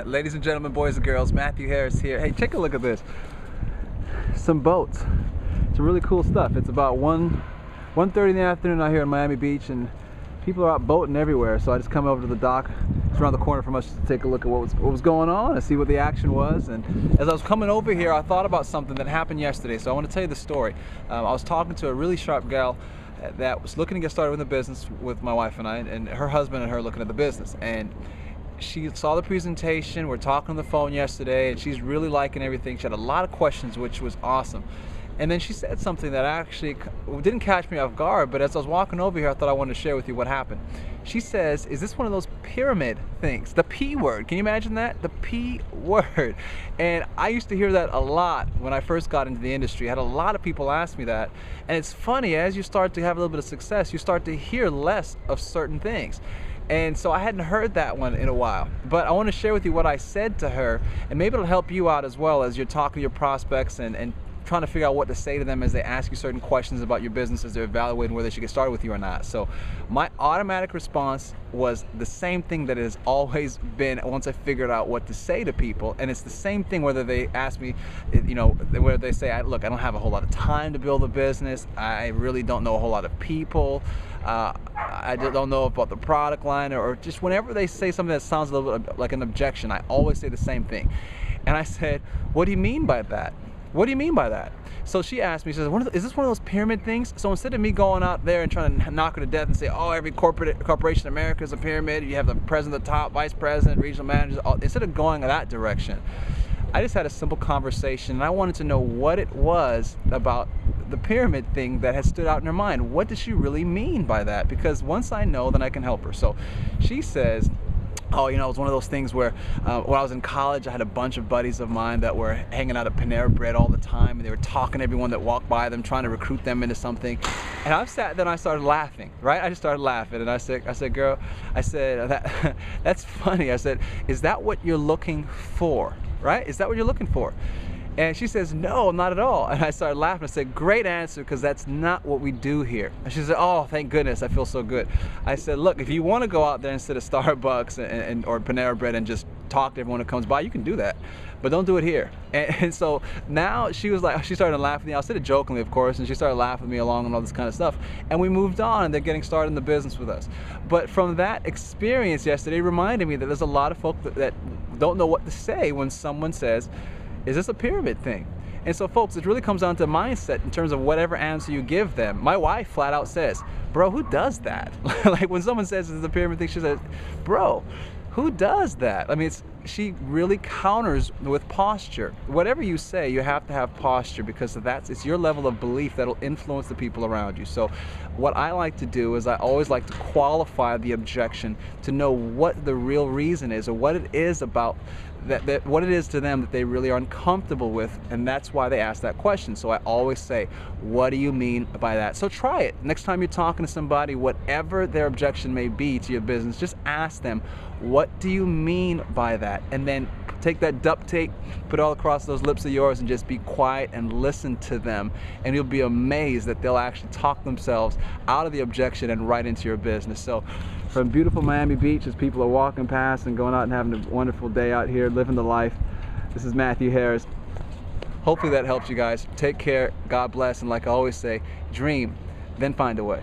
Ladies and gentlemen, boys and girls, Matthew Harris here. Hey, take a look at this. Some boats. Some really cool stuff. It's about 1:30 in the afternoon out here in Miami Beach, and people are out boating everywhere. So I just come over to the dock. It's around the corner from us to take a look at what was going on and see what the action was. And as I was coming over here, I thought about something that happened yesterday. So I want to tell you the story. I was talking to a really sharp gal that was looking to get started in the business with my wife and I, and her husband and her looking at the business. And she saw the presentation. We're talking on the phone yesterday, and she's really liking everything. She had a lot of questions, which was awesome. And then she said something that actually didn't catch me off guard, but as I was walking over here, I thought I wanted to share with you what happened. She says, is this one of those pyramid things? The P word. Can you imagine that? The P word. And I used to hear that a lot when I first got into the industry. I had a lot of people ask me that. And it's funny, as you start to have a little bit of success, you start to hear less of certain things. And so I hadn't heard that one in a while. But I want to share with you what I said to her, and maybe it'll help you out as well as you're talking to your prospects and trying to figure out what to say to them as they ask you certain questions about your business, as they're evaluating whether they should get started with you or not. So my automatic response was the same thing that it has always been once I figured out what to say to people. And it's the same thing whether they ask me, you know, whether they say, look, I don't have a whole lot of time to build a business. I really don't know a whole lot of people. I don't know about the product line, or just whenever they say something that sounds a little bit like an objection, I always say the same thing. And I said, what do you mean by that? What do you mean by that? So she asked me, she says, is this one of those pyramid things? So instead of me going out there and trying to knock her to death and say, oh, every corporation in America is a pyramid, you have the president at the top, vice president, regional managers, instead of going in that direction, I just had a simple conversation, and I wanted to know what it was about the pyramid thing that had stood out in her mind. What does she really mean by that? Because once I know, then I can help her. So she says, oh, you know, it was one of those things where when I was in college, I had a bunch of buddies of mine that were hanging out at Panera Bread all the time, and they were talking to everyone that walked by them, trying to recruit them into something. And I sat there and I started laughing, right? I just started laughing, and I said, girl, I said, that's funny. I said, is that what you're looking for, right? Is that what you're looking for? And she says, no, not at all. And I started laughing. I said, great answer, because that's not what we do here. And she said, oh, thank goodness, I feel so good. I said, look, if you want to go out there instead of Starbucks or Panera Bread and just talk to everyone who comes by, you can do that. But don't do it here. And so now she was like, she started laughing at me. I said it jokingly, of course, and she started laughing at me along and all this kind of stuff. And we moved on, and they're getting started in the business with us. But from that experience yesterday, it reminded me that there's a lot of folk that don't know what to say when someone says, is this a pyramid thing? And so folks, it really comes down to mindset in terms of whatever answer you give them. My wife flat out says, bro, who does that? Like when someone says it's a pyramid thing, she says, bro, who does that? I mean, she really counters with posture. Whatever you say, you have to have posture, because it's your level of belief that'll influence the people around you. So what I like to do is I always like to qualify the objection to know what the real reason is, or what it is about what it is to them that they really are uncomfortable with, and that's why they ask that question. So I always say, what do you mean by that? So try it. Next time you're talking to somebody, whatever their objection may be to your business, just ask them, what do you mean by that? And then take that duct tape, put it all across those lips of yours, and just be quiet and listen to them. And you'll be amazed that they'll actually talk themselves out of the objection and right into your business. So from beautiful Miami Beach, as people are walking past and going out and having a wonderful day out here, living the life, this is Matthew Harris. Hopefully that helps you guys. Take care, God bless, and like I always say, dream, then find a way.